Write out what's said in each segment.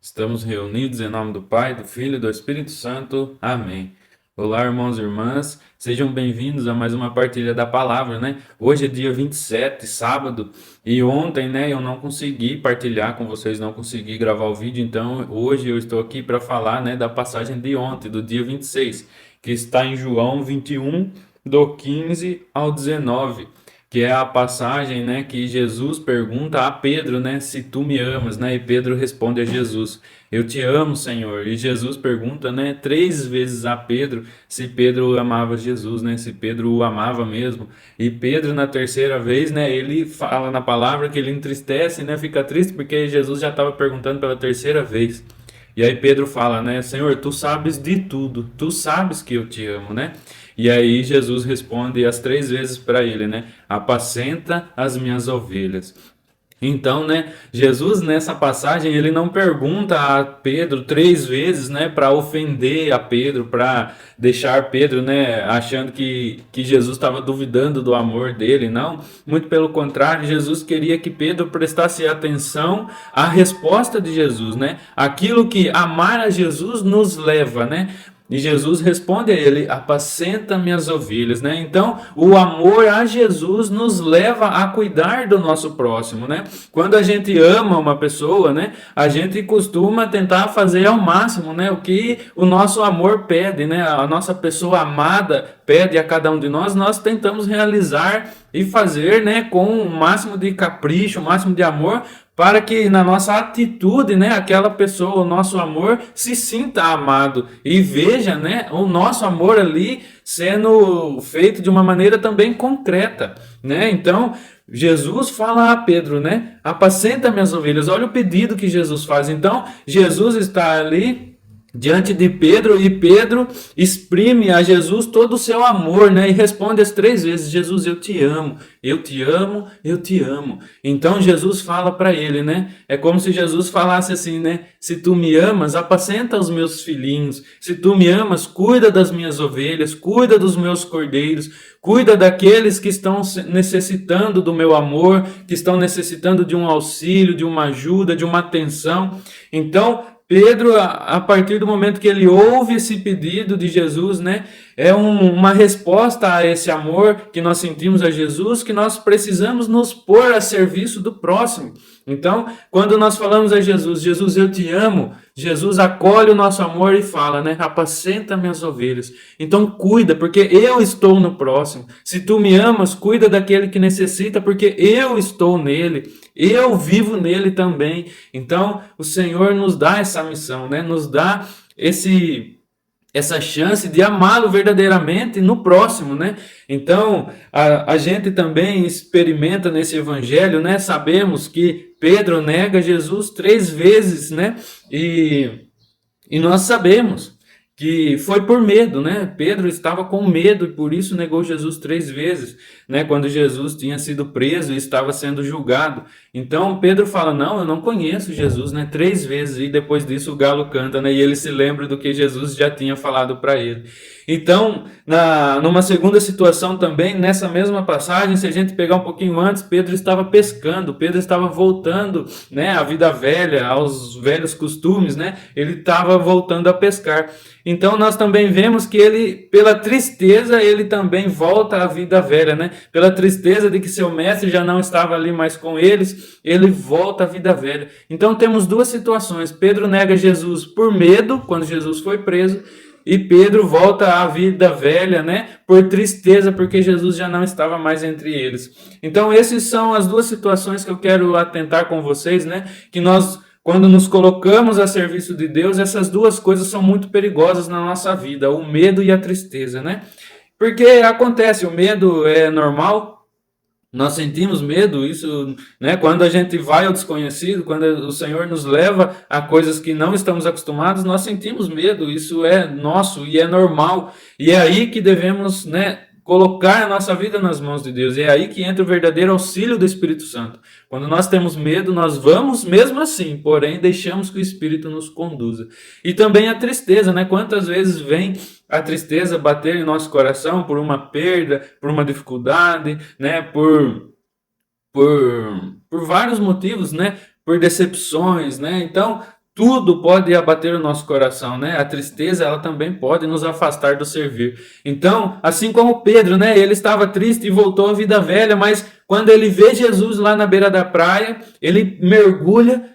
Estamos reunidos em nome do Pai, do Filho e do Espírito Santo. Amém. Olá, irmãos e irmãs, sejam bem-vindos a mais uma partilha da palavra, né? Hoje é dia 27, sábado, e ontem, né, eu não consegui partilhar com vocês, não consegui gravar o vídeo, então hoje eu estou aqui para falar, né, da passagem de ontem, do dia 26, que está em João 21, do 15 ao 19, que é a passagem, né, que Jesus pergunta a Pedro, né, se tu me amas, né, e Pedro responde a Jesus, eu te amo, Senhor. E Jesus pergunta, né, 3 vezes a Pedro se Pedro amava Jesus, né, se Pedro o amava mesmo. E Pedro, na terceira vez, né, ele fala na palavra que ele entristece, né, fica triste porque Jesus já estava perguntando pela terceira vez. E aí Pedro fala, né, Senhor, tu sabes de tudo, tu sabes que eu te amo, né? E aí Jesus responde as 3 vezes para ele, né? Apacenta as minhas ovelhas. Então, né, Jesus nessa passagem ele não pergunta a Pedro 3 vezes, né, para ofender a Pedro, para deixar Pedro, né, achando que Jesus estava duvidando do amor dele, não. Muito pelo contrário, Jesus queria que Pedro prestasse atenção à resposta de Jesus, né, aquilo que amar a Jesus nos leva, né. E Jesus responde a ele: apacenta minhas ovelhas, né? Então, o amor a Jesus nos leva a cuidar do nosso próximo, né? Quando a gente ama uma pessoa, né? A gente costuma tentar fazer ao máximo, né? O que o nosso amor pede, né? A nossa pessoa amada pede a cada um de nós, nós tentamos realizar e fazer, né? Com o máximo de capricho, o máximo de amor, para que na nossa atitude, né, aquela pessoa, o nosso amor, se sinta amado e veja, né, o nosso amor ali sendo feito de uma maneira também concreta, né? Então, Jesus fala a Pedro, né, apacenta minhas ovelhas. Olha o pedido que Jesus faz. Então, Jesus está ali diante de Pedro e Pedro exprime a Jesus todo o seu amor, né? E responde as 3 vezes: Jesus, eu te amo, eu te amo, eu te amo. Então Jesus fala para ele, né? É como se Jesus falasse assim, né? Se tu me amas, apacenta os meus filhinhos. Se tu me amas, cuida das minhas ovelhas, cuida dos meus cordeiros, cuida daqueles que estão necessitando do meu amor, que estão necessitando de um auxílio, de uma ajuda, de uma atenção. Então, Pedro, a partir do momento que ele ouve esse pedido de Jesus, né, é uma resposta a esse amor que nós sentimos a Jesus, que nós precisamos nos pôr a serviço do próximo. Então, quando nós falamos a Jesus, Jesus, eu te amo, Jesus acolhe o nosso amor e fala, né, apacenta minhas ovelhas. Então, cuida, porque eu estou no próximo. Se tu me amas, cuida daquele que necessita, porque eu estou nele. Eu vivo nele também. Então, o Senhor nos dá essa missão, né? Nos dá essa chance de amá-lo verdadeiramente no próximo, né? Então, a gente também experimenta nesse evangelho, né? Sabemos que Pedro nega Jesus 3 vezes, né? E nós sabemos que foi por medo, né? Pedro estava com medo e por isso negou Jesus 3 vezes, né? Quando Jesus tinha sido preso e estava sendo julgado. Então Pedro fala: não, eu não conheço Jesus, né? 3 vezes, e depois disso o galo canta, né? E ele se lembra do que Jesus já tinha falado para ele. Então, numa segunda situação também, nessa mesma passagem, se a gente pegar um pouquinho antes, Pedro estava pescando, Pedro estava voltando, né, à vida velha, aos velhos costumes, né? Ele estava voltando a pescar. Então nós também vemos que ele, pela tristeza, ele também volta à vida velha, né? Pela tristeza de que seu mestre já não estava ali mais com eles, ele volta à vida velha. Então temos duas situações: Pedro nega Jesus por medo, quando Jesus foi preso, e Pedro volta à vida velha, né? Por tristeza, porque Jesus já não estava mais entre eles. Então essas são as duas situações que eu quero atentar com vocês, né? Que nós, quando nos colocamos a serviço de Deus, essas duas coisas são muito perigosas na nossa vida, o medo e a tristeza, né? Porque acontece, o medo é normal, nós sentimos medo, isso, né? Quando a gente vai ao desconhecido, quando o Senhor nos leva a coisas que não estamos acostumados, nós sentimos medo, isso é nosso e é normal. E é aí que devemos, né, colocar a nossa vida nas mãos de Deus. E é aí que entra o verdadeiro auxílio do Espírito Santo. Quando nós temos medo, nós vamos mesmo assim, porém deixamos que o Espírito nos conduza. E também a tristeza, né? Quantas vezes vem a tristeza bater em nosso coração por uma perda, por uma dificuldade, né? Por vários motivos, né? Por decepções, né? Então, tudo pode abater o nosso coração, né? A tristeza, ela também pode nos afastar do servir. Então, assim como Pedro, né? Ele estava triste e voltou à vida velha, mas quando ele vê Jesus lá na beira da praia, ele mergulha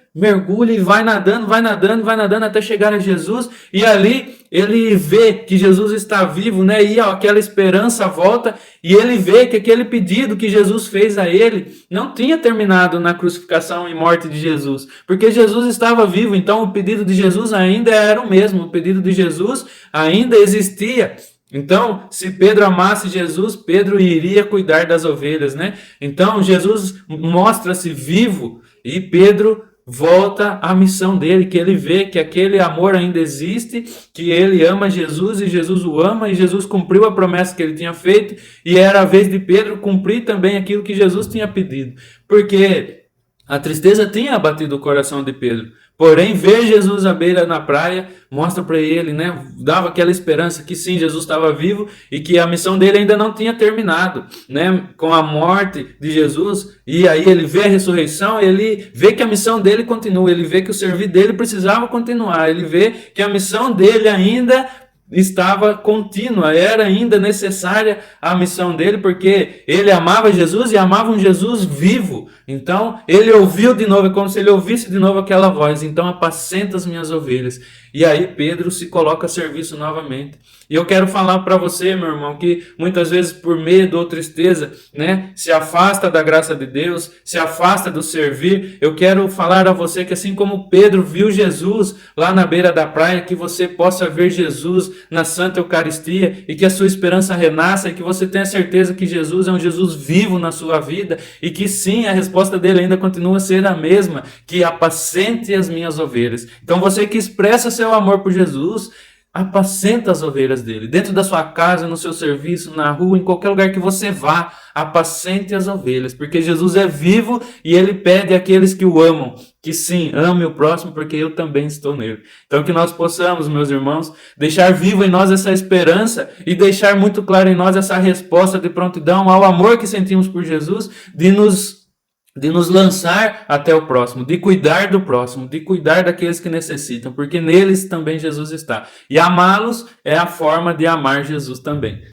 e vai nadando, vai nadando, vai nadando até chegar a Jesus, e ali ele vê que Jesus está vivo, né? E ó, aquela esperança volta, e ele vê que aquele pedido que Jesus fez a ele não tinha terminado na crucificação e morte de Jesus, porque Jesus estava vivo, então o pedido de Jesus ainda era o mesmo, o pedido de Jesus ainda existia. Então, se Pedro amasse Jesus, Pedro iria cuidar das ovelhas, né? Então, Jesus mostra-se vivo e Pedro volta à missão dele, que ele vê que aquele amor ainda existe, que ele ama Jesus e Jesus o ama, e Jesus cumpriu a promessa que ele tinha feito, e era a vez de Pedro cumprir também aquilo que Jesus tinha pedido, porque a tristeza tinha abatido o coração de Pedro. Porém, ver Jesus à beira na praia mostra para ele, né? Dava aquela esperança que sim, Jesus estava vivo e que a missão dele ainda não tinha terminado, né? Com a morte de Jesus, e aí ele vê a ressurreição, ele vê que a missão dele continua, ele vê que o servir dele precisava continuar, ele vê que a missão dele ainda estava contínua, era ainda necessária a missão dele, porque ele amava Jesus e amava um Jesus vivo. Então ele ouviu de novo, é como se ele ouvisse de novo aquela voz: então apacenta as minhas ovelhas. E aí Pedro se coloca a serviço novamente. E eu quero falar para você, meu irmão, que muitas vezes por medo ou tristeza, né, se afasta da graça de Deus, se afasta do servir. Eu quero falar a você que assim como Pedro viu Jesus lá na beira da praia, que você possa ver Jesus na Santa Eucaristia e que a sua esperança renasça e que você tenha certeza que Jesus é um Jesus vivo na sua vida e que sim, a resposta dele ainda continua a ser a mesma, que apacente as minhas ovelhas. Então você que expressa seu amor por Jesus, apacenta as ovelhas dele, dentro da sua casa, no seu serviço, na rua, em qualquer lugar que você vá, apacente as ovelhas, porque Jesus é vivo e ele pede àqueles que o amam, que sim, ame o próximo, porque eu também estou nele. Então que nós possamos, meus irmãos, deixar vivo em nós essa esperança e deixar muito claro em nós essa resposta de prontidão ao amor que sentimos por Jesus, de nos lançar até o próximo, de cuidar do próximo, de cuidar daqueles que necessitam, porque neles também Jesus está. E amá-los é a forma de amar Jesus também.